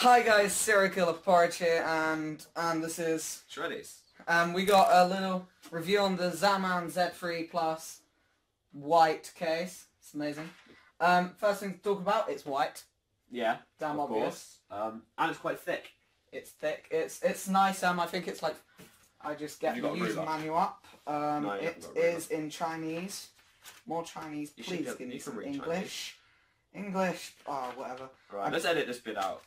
Hi guys, Killers Porridge here, and this is Shreddies. We got a little review on the Zalman Z3 Plus white case. It's amazing. First thing to talk about, it's white. Yeah, damn of obvious. Course. And it's quite thick. It's thick. It's nice. I think it's like I just get the user manual up. No, it is in Chinese. More Chinese, please. Give me some English. English. Oh, whatever. Right, let's edit this bit out.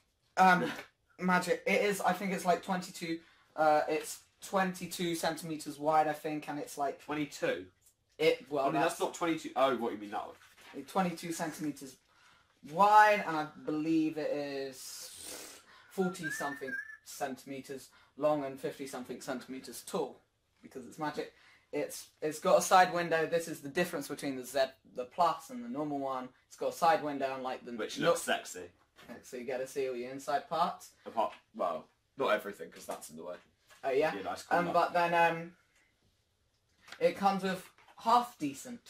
Magic. It is. I think it's like 22. It's 22 centimeters wide, I think, and it's like 22. Well, I mean, that's not 22. Oh, what you mean that one? 22 centimeters wide, and I believe it is 40 something centimeters long and 50 something centimeters tall, because it's magic. It's got a side window. This is the difference between the Plus and the normal one. It's got a side window, and like the which looks sexy. So you get to see all your inside parts. Apart, well, not everything, because that's in the way. Oh yeah. Nice but then it comes with half decent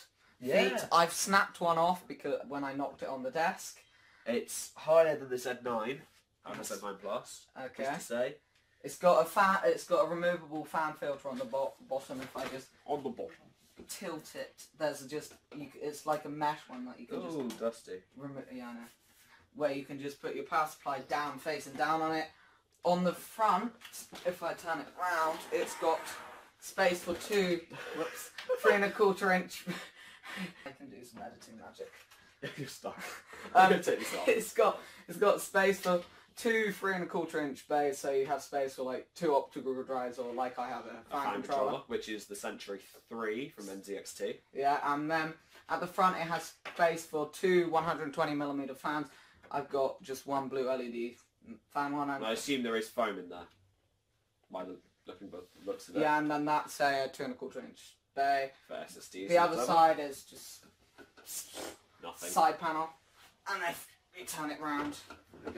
feet. I've snapped one off because when I knocked it on the desk. It's higher than the Z9 and the Z9 Plus. Okay. Just to say. It's got a fan. It's got a removable fan filter on the bottom. If I just on the bottom tilt it, there's just it's like a mesh one that you can just. Oh, dusty. Yeah, I know. Where you can just put your power supply down, facing down on it. On the front, if I turn it round, it's got space for two. Whoops, 3 1/4 inch. I can do some editing magic. You're stuck. I'm gonna take this off. It's got space for two 3 1/4 inch bays, so you have space for like 2 optical drives, or like I have a fan controller, which is the Century 3 from NZXT. Yeah, and then at the front it has space for two 120mm fans. I've got just one blue LED fan one. And I assume there is foam in there. By the looks of it. Yeah, and then that's a 2 1/4 inch bay. For SSDs. The other side is just nothing. Side panel, and if you turn it round,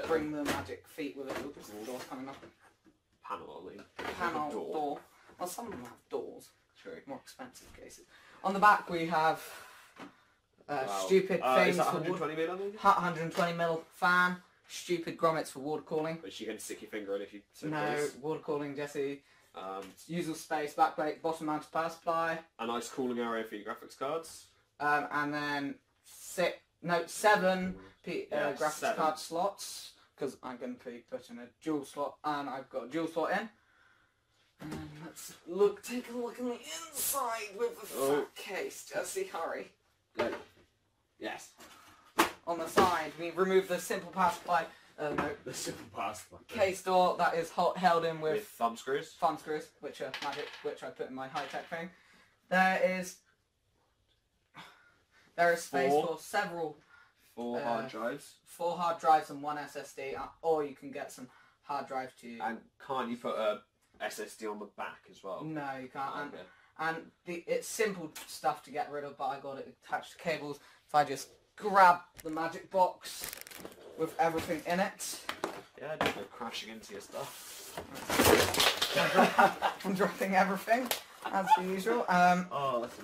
bring the magic feet with it. Oops, the door's coming up. Panel door. Well, some of them have doors. True. More expensive cases. On the back we have stupid things. Is that 120mm? 120mm fan. Stupid grommets for water cooling. Which you can stick your finger in if you. No water cooling, Jesse. Usual space, backplate, bottom mounted power supply. A nice cooling area for your graphics cards. And then 7 graphics card slots, because I'm going to be putting a dual slot, and I've got a dual slot in. And let's take a look in the inside with the fat case. Jesse, hurry. Go. Yes. On the side, we remove the simple power supply. No, the simple power supply case door that is held in with thumb screws. Which are magic, which I put in my high-tech thing. There is space for several. 4 hard drives. 4 hard drives and 1 SSD, or you can get some hard drive too. And can't you put a SSD on the back as well? No, you can't. And it's simple stuff to get rid of, but I got it attached to cables. If I just grab the magic box with everything in it. Yeah, don't go crashing into your stuff. I'm dropping everything, as usual. Oh, that's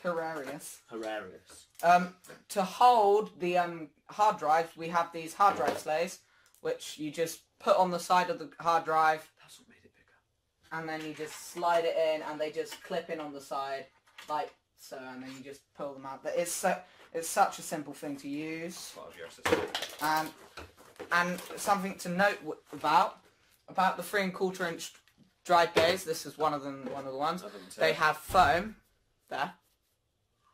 hilarious. Hilarious. To hold the hard drives, we have these hard drive slays, which you just put on the side of the hard drive. That's what made it bigger. And then you just slide it in, and they just clip in on the side, like so, and then you just pull them out. But it's such a simple thing to use. Part of your SSD. And something to note about the 3 1/4 inch drive bays. This is one of the ones. They have foam there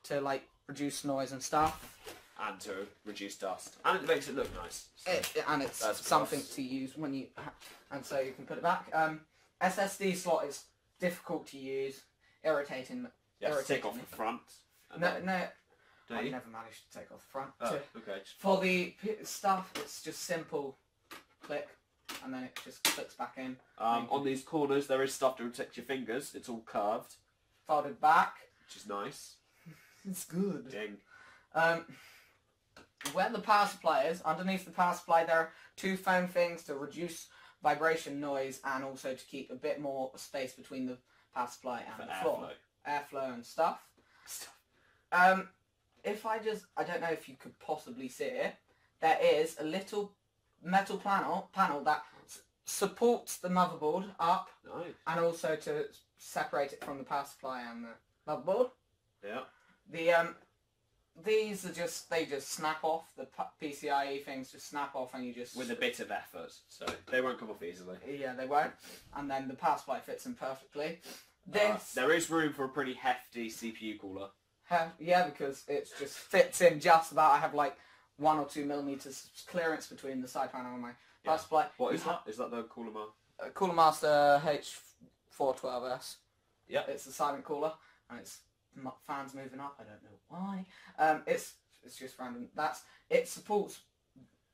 to like reduce noise and stuff. And to reduce dust. And it makes it look nice. So It's something to use when you... And so you can put it back. SSD slot is difficult to use. Irritating. You have to take off the front. No. I've never managed to take off the front. Oh, okay. For the stuff, it's just simple click. And then it just clicks back in. On these corners, there is stuff to protect your fingers. It's all curved. Folded back. Which is nice. It's good. Ding. Where the power supply is, underneath the power supply there are 2 foam things to reduce vibration noise and also to keep a bit more space between the power supply and the floor. Airflow and stuff. If I don't know if you could possibly see it, there is a little metal panel that supports the motherboard up, Nice. and also to separate it from the power supply and the motherboard. Yeah. The these are they just snap off. The PCIe things just snap off, and you just With a bit of effort, so they won't come off easily. Yeah, they won't. And then the power supply fits in perfectly. This there is room for a pretty hefty CPU cooler. yeah, because it just fits in just about. I have like 1 or 2 millimeters clearance between the side panel and my power supply. What is that? Is that the cooler mount? Coolermaster H412S. Yeah. It's a silent cooler, and it's fans moving up. I don't know why. It's just random. It supports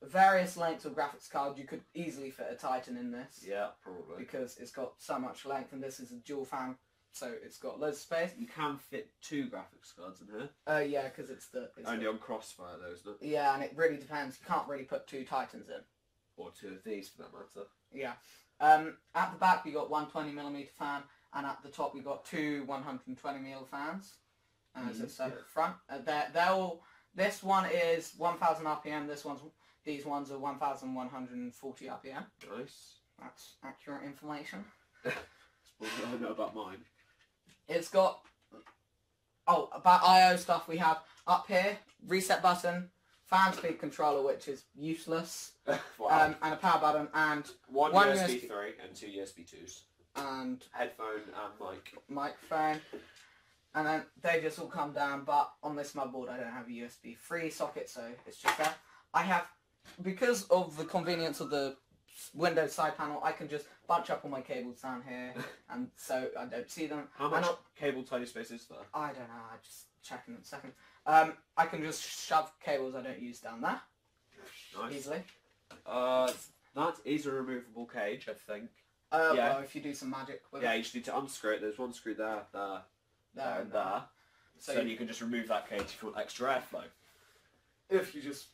various lengths of graphics card. You could easily fit a Titan in this. Yeah, probably. Because it's got so much length, and this is a dual fan, so it's got loads of space. You can fit 2 graphics cards in here. Yeah, because it's only on Crossfire though, isn't it? Yeah, and it really depends. You can't really put 2 Titans in. Or 2 of these for that matter. Yeah. At the back we got 120mm fan, and at the top we got 2 120mm fans. As I said at the front, they're all. This one is 1000 RPM. These ones are 1140 RPM. Nice. That's accurate information. That's what I know about mine. It's got. Oh, about I/O stuff we have up here: reset button, fan speed controller, which is useless, Wow. and a power button, and one USB 3 and 2 USB 2s. And headphone and mic. Microphone. And then they just all come down, but on this motherboard I don't have a USB 3 socket, so it's just there. I have, because of the convenience of the Windows side panel, I can just bunch up all my cables down here, and so I don't see them. How much cable tiny space is there? I don't know, I just check in a second. I can just shove cables I don't use down there. Nice. Easily. That is a removable cage, I think. Yeah. Well, if you do some magic with it. it. You just need to unscrew it. There's one screw there, and there. So you can just remove that cage if you want extra airflow. If you just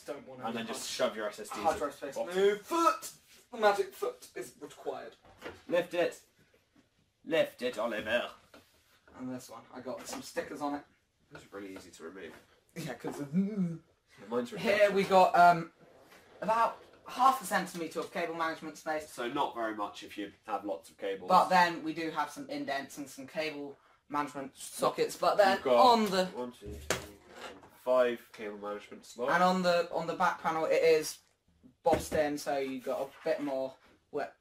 don't want to. And then just shove your SSDs hard drive space. off. Move foot! The magic foot is required. Lift it. Lift it, Oliver. And this one, I got some stickers on it. It's really easy to remove. Yeah, because Mine's really here we got about ½ centimetre of cable management space. So not very much if you have lots of cables. But then we do have some indents and some cable management sockets. But then You've got on the 1, 2, 3, 5 cable management slots. and on the back panel it is bossed in, so you got a bit more,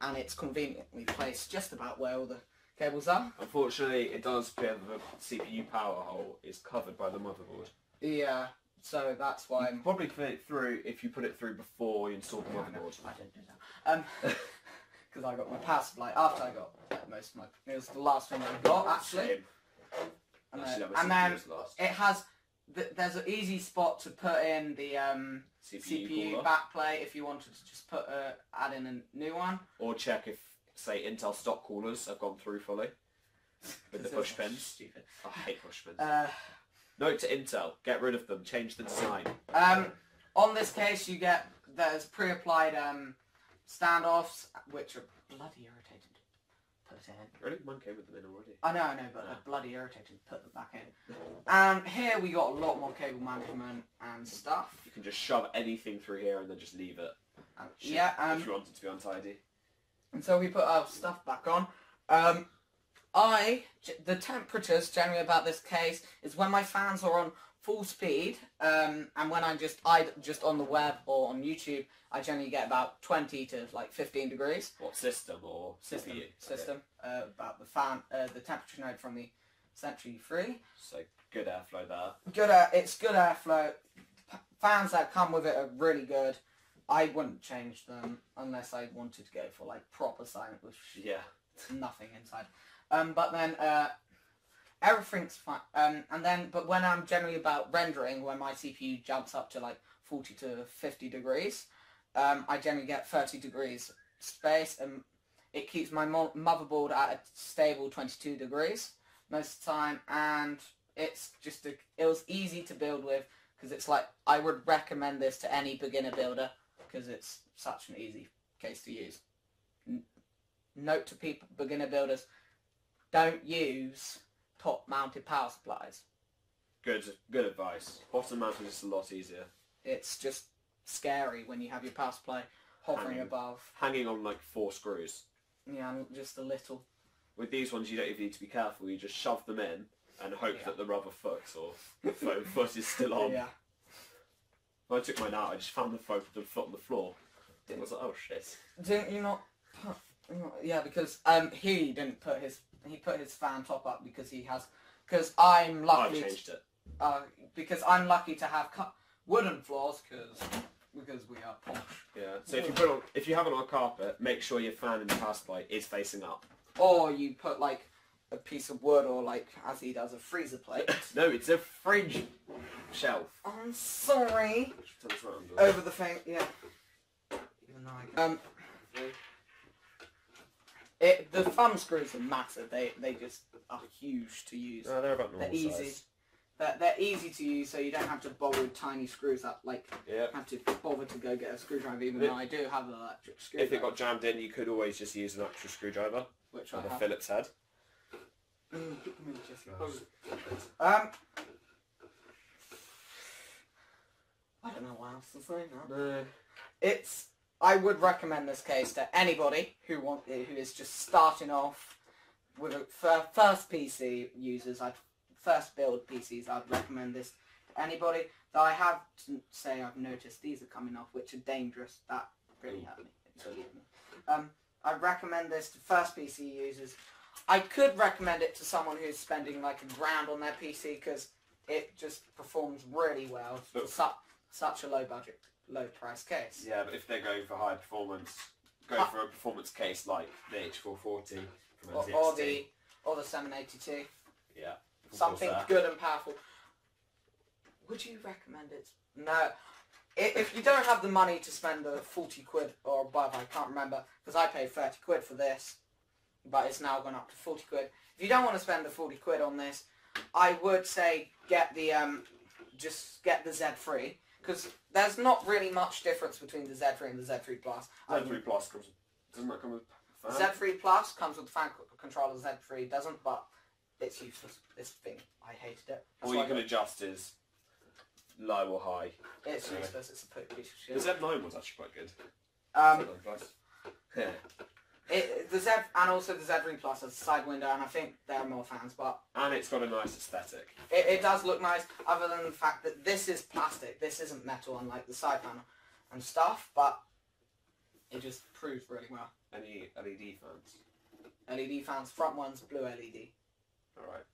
and it's conveniently placed just about where all the cables are. Unfortunately, it does appear that the CPU power hole is covered by the motherboard. Yeah, so that's why You can probably fit it through if you put it through before you install the motherboard. I don't do that. Because I got my power supply after I got most of my. It was the last thing I got actually. Same. And Actually, then, that and then was last. it has. There's an easy spot to put in the CPU cooler. backplate if you wanted to just add in a new one. Or check if, say, Intel stock coolers have gone through fully with the push pins. Stupid. I hate push pins. Note Note to Intel: get rid of them. Change the design. On this case, there's pre-applied standoffs, which are bloody irritating to put in. Really? Mine came with them in already. I know, but they're bloody irritating to put them back in. And here we got a lot more cable management and stuff. You can just shove anything through here and then just leave it. If you want it to be untidy. And so we put our stuff back on. The temperatures generally about this case is when my fans are on full speed, and when I'm just on the web or on YouTube, I generally get about 20 to like 15 degrees. What system or System. Yeah. About the fan, the temperature node from the Century 3. So good airflow there. It's good airflow. Fans that come with it are really good. I wouldn't change them unless I wanted to go for like proper silent with nothing inside. But then everything's fine. But when I'm generally about rendering, when my CPU jumps up to like 40 to 50 degrees, I generally get 30 degrees space, and it keeps my motherboard at a stable 22 degrees most of the time, and it's just it was easy to build with, because it's like, I would recommend this to any beginner builder because it's such an easy case to use. Note to people, beginner builders, don't use top mounted power supplies. Good advice. Bottom mounted is a lot easier. It's just scary when you have your power supply hovering above. Hanging on like 4 screws. Yeah, just a little. With these ones, you don't even need to be careful. You just shove them in and hope that the rubber foot or the foam foot is still on. Yeah. When I took mine out, I just found the foot on the floor. I was like, oh shit. Didn't you not put... Yeah, because he didn't put his... He put his fan top up because he has... Because I'm lucky... I changed it. Because I'm lucky to have wooden floors because we are posh. Yeah. So if you have it on a carpet, make sure your fan in the power supply is facing up. Or you put like a piece of wood, or like as he does, a freezer plate. No, it's a fridge shelf. I'm sorry. Around, over the thing, yeah. Even though the thumb screws are massive. They just are huge to use. No, they're about normal They're easy. size. They're easy to use, so you don't have to bother with tiny screws that have to bother to go get a screwdriver. Even though I do have an electric screwdriver. If it got jammed in, you could always just use an actual screwdriver, which with a Phillips head. I don't know what else to say now. No. I would recommend this case to anybody who is just starting off with first PC users. First build PCs, I'd recommend this to anybody. Though I have to say I've noticed these are coming off, which are dangerous. That really hurt me. It really hurt me. I'd recommend this to first PC users. I could recommend it to someone who's spending like $1,000 on their PC because it just performs really well for such a low budget, low price case. Yeah, but if they're going for high performance, go for a performance case like the H440 from NZXT. or the 782. Yeah. Something good and powerful. Would you recommend it? No. If you don't have the money to spend the 40 quid or above, I can't remember, because I paid 30 quid for this, but it's now gone up to 40 quid. If you don't want to spend the 40 quid on this, I would say get the just get the Z3, because there's not really much difference between the Z3 and the Z3 Plus. Z3 Plus doesn't that come with fan? Z3 Plus comes with the fan controller, Z3 doesn't, but it's useless. This thing, I hated it. All you can adjust is low or high. It's useless. It's a piece of shit. The Z9 was actually quite good. Z9 Plus. Yeah. And also the Z3 Plus has a side window, and I think there are more fans, but and it's got a nice aesthetic. It does look nice, other than the fact that this is plastic. This isn't metal, unlike the side panel and stuff. But it just proves really well. Any LED fans? LED fans, front one's blue LED. All right.